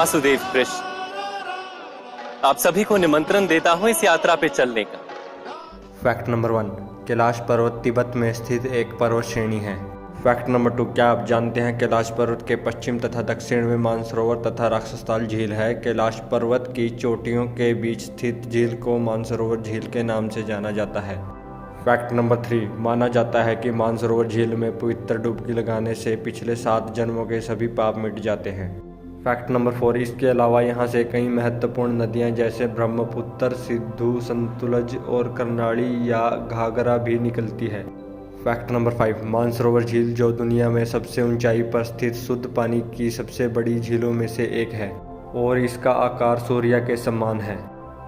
वासुदेव कृष्ण आप सभी को निमंत्रण देता हूं इस यात्रा पे चलने का। फैक्ट नंबर 1, कैलाश पर्वत तिब्बत में स्थित एक पर्वत श्रेणी है। फैक्ट नंबर 2, क्या आप जानते हैं कैलाश पर्वत के पश्चिम तथा दक्षिण में मानसरोवर तथा राक्षसताल झील है। कैलाश पर्वत की चोटियों के बीच स्थित झील को मानसरोवर झील के नाम से जाना जाता है। फैक्ट नंबर 3, माना जाता है कि मानसरोवर झील में पवित्र डुबकी लगाने से पिछले 7 जन्मों के सभी पाप मिट जाते हैं। फैक्ट नंबर 4, इसके अलावा यहाँ से कई महत्वपूर्ण नदियाँ जैसे ब्रह्मपुत्र, सिंधु, सतलुज और कर्नाली या घाघरा भी निकलती है। फैक्ट नंबर 5, मानसरोवर झील जो दुनिया में सबसे ऊंचाई पर स्थित शुद्ध पानी की सबसे बड़ी झीलों में से एक है और इसका आकार सूर्य के समान है।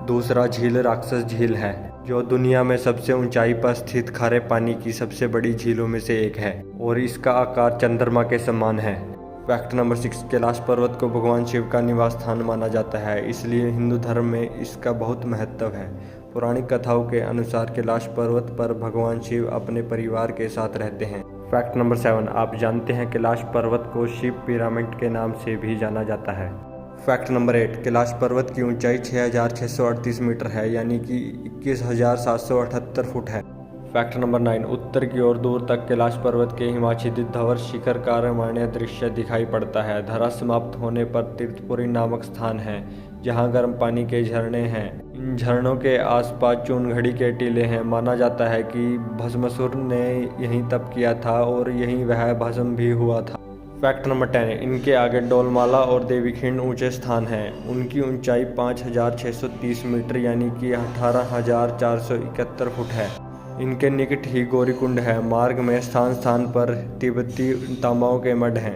दूसरा झील राक्षस झील है जो दुनिया में सबसे ऊंचाई पर स्थित खारे पानी की सबसे बड़ी झीलों में से एक है और इसका आकार चंद्रमा के समान है। फैक्ट नंबर 6, कैलाश पर्वत को भगवान शिव का निवास स्थान माना जाता है, इसलिए हिंदू धर्म में इसका बहुत महत्व है। पौराणिक कथाओं के अनुसार कैलाश पर्वत पर भगवान शिव अपने परिवार के साथ रहते हैं। फैक्ट नंबर 7, आप जानते हैं कैलाश पर्वत को शिव पिरामिड के नाम से भी जाना जाता है। फैक्ट नंबर 8, कैलाश पर्वत की ऊंचाई 6638 मीटर है यानी कि 21,778 फुट है। फैक्ट नंबर 9, उत्तर की ओर दूर तक कैलाश पर्वत के हिमाच्छादित धवल शिखर का रमणीय दृश्य दिखाई पड़ता है। धरा समाप्त होने पर तीर्थपुरी नामक स्थान है जहां गर्म पानी के झरने हैं। इन झरनों के आसपास चूनघड़ी के टीले हैं। माना जाता है कि भस्मासुर ने यहीं तप किया था और यहीं वह भस्म भी हुआ था। फैक्ट नंबर 10, इनके आगे डोलमाला और देवीखिंड ऊंचे स्थान हैं। उनकी ऊंचाई 5630 मीटर यानी कि 18,471 फुट है। इनके निकट ही गौरीकुंड है। मार्ग में स्थान स्थान पर तिब्बती तामाओं के मठ हैं।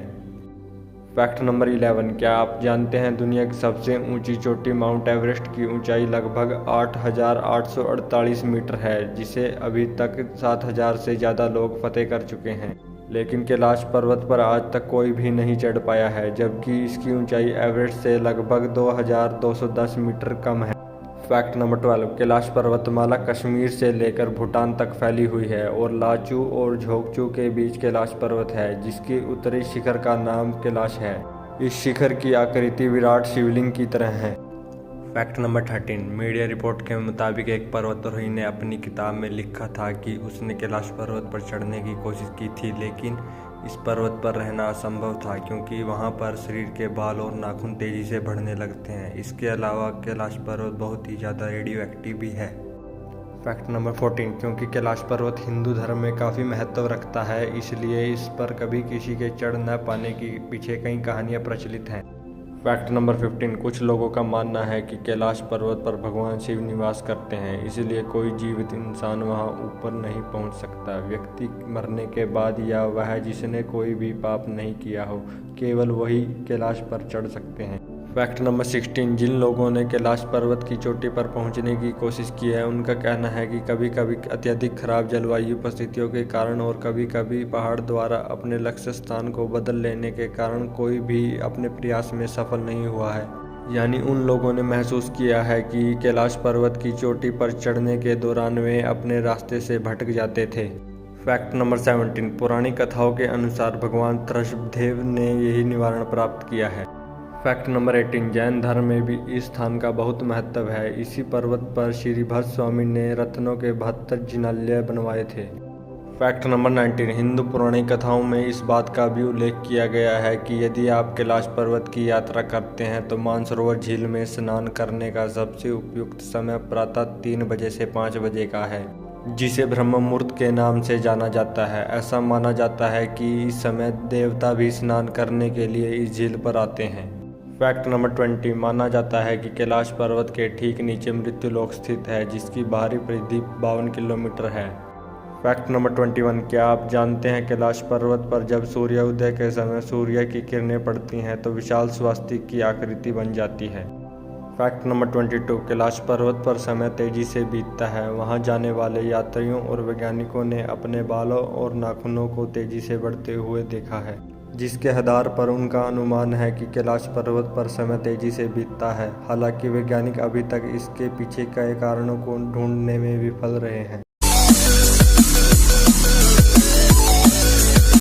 फैक्ट नंबर 11, क्या आप जानते हैं दुनिया की सबसे ऊंची चोटी माउंट एवरेस्ट की ऊंचाई लगभग 8,848 मीटर है जिसे अभी तक 7,000 से ज़्यादा लोग फतेह कर चुके हैं, लेकिन कैलाश पर्वत पर आज तक कोई भी नहीं चढ़ पाया है, जबकि इसकी ऊंचाई एवरेस्ट से लगभग 2,210 मीटर कम है। फैक्ट नंबर 12, कैलाश पर्वतमाला कश्मीर से लेकर भूटान तक फैली हुई है और लाचू और झोंकचू के बीच कैलाश पर्वत है जिसकी उत्तरी शिखर का नाम कैलाश है। इस शिखर की आकृति विराट शिवलिंग की तरह है। फैक्ट नंबर 13, मीडिया रिपोर्ट के मुताबिक एक पर्वतारोही ने अपनी किताब में लिखा था कि उसने कैलाश पर्वत पर चढ़ने की कोशिश की थी लेकिन इस पर्वत पर रहना असंभव था क्योंकि वहां पर शरीर के बाल और नाखून तेजी से बढ़ने लगते हैं। इसके अलावा कैलाश पर्वत बहुत ही ज़्यादा रेडियो एक्टिव भी है। फैक्ट नंबर 14, क्योंकि कैलाश पर्वत हिंदू धर्म में काफ़ी महत्व रखता है इसलिए इस पर कभी किसी के चढ़ न पाने के पीछे कई कहानियाँ प्रचलित हैं। फैक्ट नंबर 15, कुछ लोगों का मानना है कि कैलाश पर्वत पर भगवान शिव निवास करते हैं इसलिए कोई जीवित इंसान वहां ऊपर नहीं पहुंच सकता। व्यक्ति मरने के बाद या वह जिसने कोई भी पाप नहीं किया हो केवल वही कैलाश पर चढ़ सकते हैं। फैक्ट नंबर 16, जिन लोगों ने कैलाश पर्वत की चोटी पर पहुंचने की कोशिश की है उनका कहना है कि कभी कभी अत्यधिक खराब जलवायु परिस्थितियों के कारण और कभी कभी पहाड़ द्वारा अपने लक्ष्य स्थान को बदल लेने के कारण कोई भी अपने प्रयास में सफल नहीं हुआ है, यानी उन लोगों ने महसूस किया है कि कैलाश पर्वत की चोटी पर चढ़ने के दौरान वे अपने रास्ते से भटक जाते थे। फैक्ट नंबर 17, पौराणिक कथाओं के अनुसार भगवान ऋषभदेव ने यही निवारण प्राप्त किया है। फैक्ट नंबर 18, जैन धर्म में भी इस स्थान का बहुत महत्व है। इसी पर्वत पर श्री भट्ट स्वामी ने रत्नों के 72 जिनालय बनवाए थे। फैक्ट नंबर 19, हिंदू पौराणिक कथाओं में इस बात का भी उल्लेख किया गया है कि यदि आप कैलाश पर्वत की यात्रा करते हैं तो मानसरोवर झील में स्नान करने का सबसे उपयुक्त समय प्रातः 3 बजे से 5 बजे का है जिसे ब्रह्म मुहूर्त के नाम से जाना जाता है। ऐसा माना जाता है कि इस समय देवता भी स्नान करने के लिए इस झील पर आते हैं। फैक्ट नंबर 20, माना जाता है कि कैलाश पर्वत के ठीक नीचे मृत्युलोक स्थित है जिसकी बाहरी परिधि 52 किलोमीटर है। फैक्ट नंबर 21, क्या आप जानते हैं कैलाश पर्वत पर जब सूर्योदय के समय सूर्य की किरणें पड़ती हैं तो विशाल स्वास्तिक की आकृति बन जाती है। फैक्ट नंबर 22, कैलाश पर्वत पर समय तेजी से बीतता है। वहां जाने वाले यात्रियों और वैज्ञानिकों ने अपने बालों और नाखूनों को तेजी से बढ़ते हुए देखा है जिसके आधार पर उनका अनुमान है कि कैलाश पर्वत पर समय तेजी से बीतता है। हालांकि वैज्ञानिक अभी तक इसके पीछे के कारणों को ढूंढने में विफल रहे हैं।